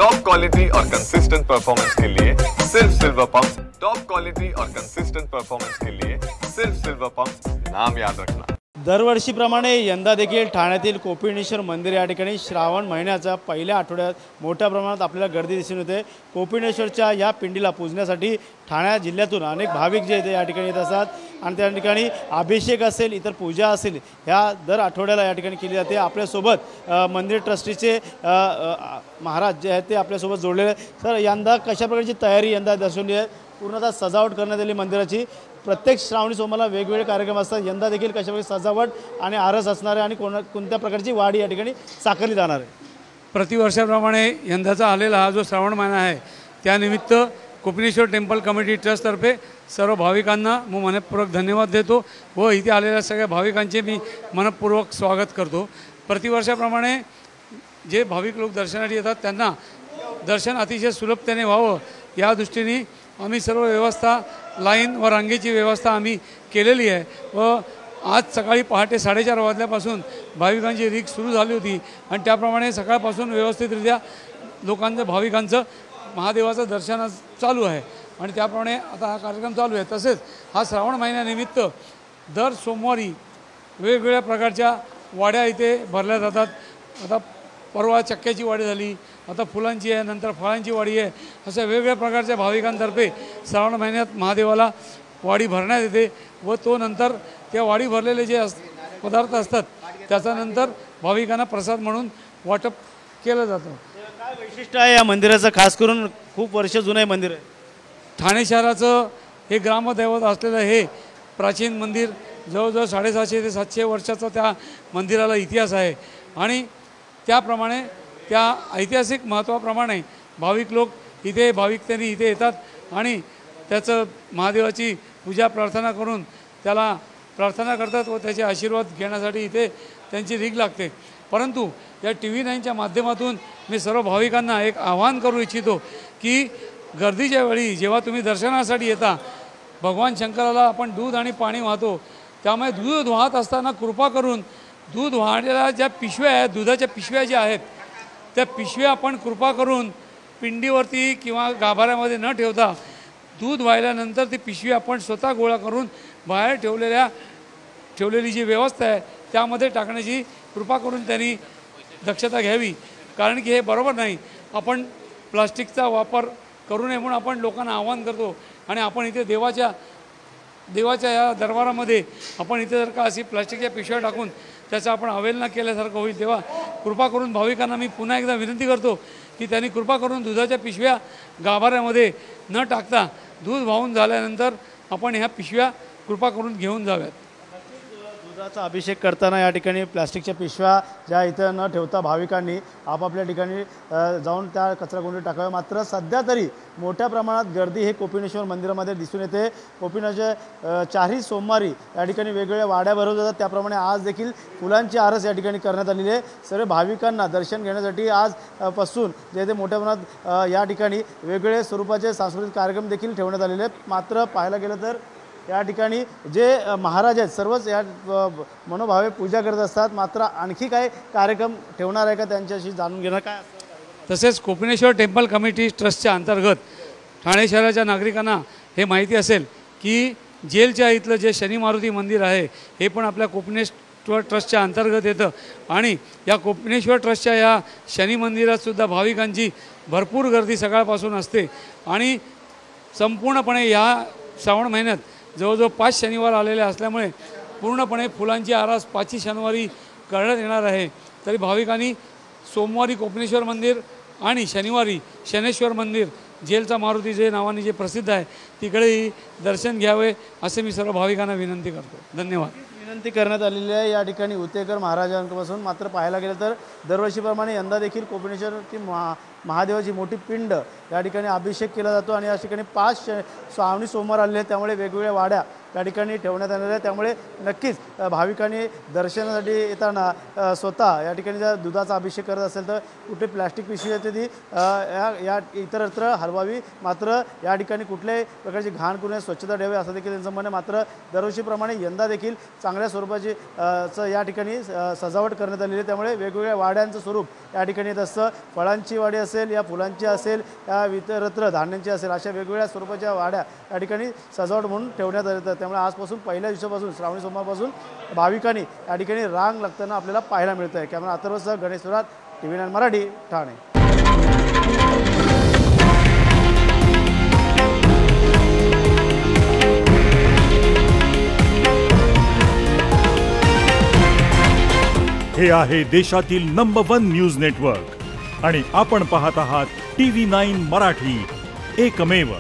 Top quality और consistent performance के लिए सिर्फ सिल्वर पंप्स। टॉप क्वालिटी और कंसिस्टेंट परफॉर्मेंस के लिए सिर्फ सिल्वर पंप्स, नाम याद रखना। दरवर्षीप्रमाणे यंदा देखील ठाण्यातील कोपिनेश्वर मंदिर या ठिकाणी श्रावण महिन्याच्या पहिल्या आठवड्यात मोठ्या प्रमाणात आपल्याला गर्दी दिसून येते। कोपिनेश्वरच्या या पिंडीला पूजण्यासाठी ठाणे जिल्ह्यातून अनेक भाविक जे या ठिकाणी येत असतात आणि त्या ठिकाणी अभिषेक असेल, इतर पूजा असेल, ह्या दर आठवड्याला या ठिकाणी केली जाते। आपल्यासोबत मंदिर ट्रस्टीचे महाराज जे आहेत ते आपल्यासोबत जोडलेले। सर, यंदा कशा प्रकारची तयारी यंदा दर्शवली आहे? पूर्णतः सजावट करण्यात आली मंदिराची। प्रत्येक श्रावणी सोमवारला वेगवेगळे कार्यक्रम असतात, यंदा देखील कशा प्रकारे सजावट आणि आरस असणार आहे आणि कोणत्या प्रकारची वाढ या ठिकाणी साकारली जाणार आहे? प्रतिवर्षाप्रमाणे यंदाचा आलेला हा जो श्रावण महिना आहे त्यानिमित्त कोपिनेश्वर टेम्पल कमिटी ट्रस्टतर्फे सर्व भाविकांना मी मनपूर्वक धन्यवाद देतो व इथे आलेल्या सगळ्या भाविकांचे मी मनपूर्वक स्वागत करतो। प्रतिवर्षाप्रमाणे जे भाविक लोक दर्शनासाठी येतात त्यांना दर्शन अतिशय सुलभतेने व्हावं या दृष्टीने आम्ही सर्व व्यवस्था, लाईन व रांगेची व्यवस्था आम्ही केलेली आहे व आज सकाळी पहाटे 4:30 वाजल्यापासून भाविकांची रीक सुरू झाली होती आणि त्याप्रमाणे सकाळपासून व्यवस्थितरित्या लोकांचं भाविकांचं महादेवाचं दर्शन चालू आहे आणि त्याप्रमाणे आता हा कार्यक्रम चालू आहे। तसेच हा श्रावण महिन्यानिमित्त दर सोमवारी वेगवेगळ्या प्रकारच्या वाड्या इथे भरल्या जातात। आता परवा चक्क्याची वाडी झाली, आता फुलांची आहे, नंतर फळांची वाडी आहे, अशा वेगवेगळ्या प्रकारच्या भाविकांतर्फे श्रावण महिन्यात महादेवाला वाडी भरण्यात येते व तो नंतर त्या वाडी भरलेले जे पदार्थ असतात त्याचा नंतर भाविकांना प्रसाद म्हणून वाटप केलं जातं। काय वैशिष्ट्य आहे या मंदिराचं? खास करून खूप वर्ष जुनं हे मंदिर आहे। ठाणे शहराचं हे ग्रामदैवत असलेलं हे प्राचीन मंदिर जवळजवळ 750 ते 700 वर्षाचा त्या मंदिराला इतिहास आहे आणि त्याप्रमाणे त्या ऐतिहासिक महत्त्वाप्रमाणे भाविक लोक इथे भाविकतेने इथे येतात आणि त्याचं महादेवाची पूजा प्रार्थना करून त्याला प्रार्थना करतात व त्याचे आशीर्वाद घेण्यासाठी इथे त्यांची रीघ लागते। परंतु या TV9च्या माध्यमातून मी सर्व भाविकांना एक आवाहन करू इच्छितो की गर्दीच्या वेळी जेव्हा तुम्ही दर्शनासाठी येता, भगवान शंकराला आपण दूध आणि पाणी वाहतो, त्यामुळे दूध वाहत असताना कृपा करून दूध वाहण्याला ज्या पिशव्या आहेत, दुधाच्या पिशव्या ज्या आहेत त्या पिशव्या आपण कृपा करून पिंडीवरती किंवा गाभाऱ्यामध्ये न ठेवता दूध वाहिल्यानंतर ती पिशवी आपण स्वतः गोळा करून बाहेर ठेवलेली जी व्यवस्था आहे त्यामध्ये टाकण्याची कृपा करून त्यांनी दक्षता घ्यावी। कारण की हे बरोबर नाही, आपण प्लास्टिकचा वापर करू नये म्हणून आपण लोकांना आवाहन करतो आणि आपण इथे देवाच्या या दरबारामध्ये आपण इथे जर का अशी प्लास्टिकच्या पिशव्या टाकून त्याचा आपण अवहेलना केल्यासारखं होईल। तेव्हा कृपा करून भाविकांना मी पुन्हा एकदा विनंती करतो की त्यांनी कृपा करून दुधाच्या पिशव्या गाभाऱ्यामध्ये न टाकता दूध वाहून झाल्यानंतर आपण ह्या पिशव्या कृपा करून घेऊन जाव्यात। दुधाचा अभिषेक करताना या ठिकाणी प्लास्टिकच्या पिशव्या ज्या इथं न ठेवता भाविकांनी आपापल्या ठिकाणी जाऊन त्या कचराकुंडीत टाकाव्या। मात्र सध्या तरी मोठ्या प्रमाणात गर्दी हे कोपिनेश्वर मंदिरामध्ये दिसून येते। कोपिनेश्वर 4ही सोमवारी या ठिकाणी वेगवेगळ्या वाड्या भरवल्या जातात, त्याप्रमाणे आज देखील फुलांची आरस या ठिकाणी करण्यात आलेली आहे। सर्व भाविकांना दर्शन घेण्यासाठी आजपासून जे ते मोठ्या प्रमाणात या ठिकाणी वेगवेगळे स्वरूपाचे सांस्कृतिक कार्यक्रम देखील ठेवण्यात आलेले आहेत। मात्र पाहायला गेलं तर या ठिकाणी जे महाराज आहेत सर्वच या मनोभावे पूजा करत असतात। मात्र आणखी काय कार्यक्रम ठेवणार आहे का त्यांच्याशी जाणून घेणार काय? तसेच कोपिनेश्वर टेम्पल कमिटी ट्रस्टच्या अंतर्गत ठाणे शहराच्या नागरिकांना हे माहिती असेल की जेलच्या इथलं जे शनी मारुती मंदिर आहे हे पण आपल्या कोपिनेश्वर ट्रस्टच्या अंतर्गत येतं आणि या कोपिनेश्वर ट्रस्टच्या या शनी मंदिरातसुद्धा भाविकांची भरपूर गर्दी सकाळपासून असते आणि संपूर्णपणे या श्रावण महिन्यात जवळजवळ 5 शनिवार आलेले असल्यामुळे पूर्णपणे फुलांची आरास 5ही शनिवारी करण्यात येणार आहे। तरी भाविकांनी सोमवारी कोपिनेश्वर मंदिर आणि शनिवारी शनेश्वर मंदिर जेलचा मारुती जे नावाने जे प्रसिद्ध आहे तिकडेही दर्शन घ्यावे असे मी सर्व भाविकांना विनंती करतो। धन्यवाद। विनंती करण्यात आलेली आहे या ठिकाणी उतेकर महाराजांपासून। मात्र पाहायला गेलं तर दरवर्षीप्रमाणे यंदा देखील कोपिनेश्वरची महादेवाची मोठी पिंड या ठिकाणी अभिषेक केला जातो आणि या ठिकाणी 5 श्रावणी सोमवार आलेले आहेत, त्यामुळे वेगवेगळ्या वाड्या त्या ठिकाणी ठेवण्यात येणार आहे। त्यामुळे नक्कीच भाविकांनी दर्शनासाठी येताना स्वतः या ठिकाणी जर दुधाचा अभिषेक करत असेल तर कुठे प्लॅस्टिक पिशवी येते ती या इतरत्र हलवावी, मात्र या ठिकाणी कुठल्याही प्रकारची घाण करू नये, स्वच्छता ठेवावी असं देखील त्यांचं म्हणणं। मात्र दरवर्षीप्रमाणे यंदा देखील चांगल्या स्वरूपाची या ठिकाणी सजावट करण्यात आलेली आहे। त्यामुळे वेगवेगळ्या वाड्यांचं स्वरूप या ठिकाणी येत असतं। फळांची वाडी असेल या फुलांची असेल या इतरत्र धान्यांची असेल अशा वेगवेगळ्या स्वरूपाच्या वाड्या या ठिकाणी सजावट म्हणून ठेवण्यात येतात। त्यामुळे आजपासून पहिल्या दिवसापासून श्रावणी सोमवारपासून भाविकांनी या ठिकाणी रांग लागताना आपल्याला पाहायला मिळतं आहे। कॅमेरा अथर्वसह गणेश थोरात, TV9 मराठी, ठाणे। हे आहे देशातील नंबर 1 न्यूज नेटवर्क आणि आपण पाहत आहात TV9 मराठी, एकमेव।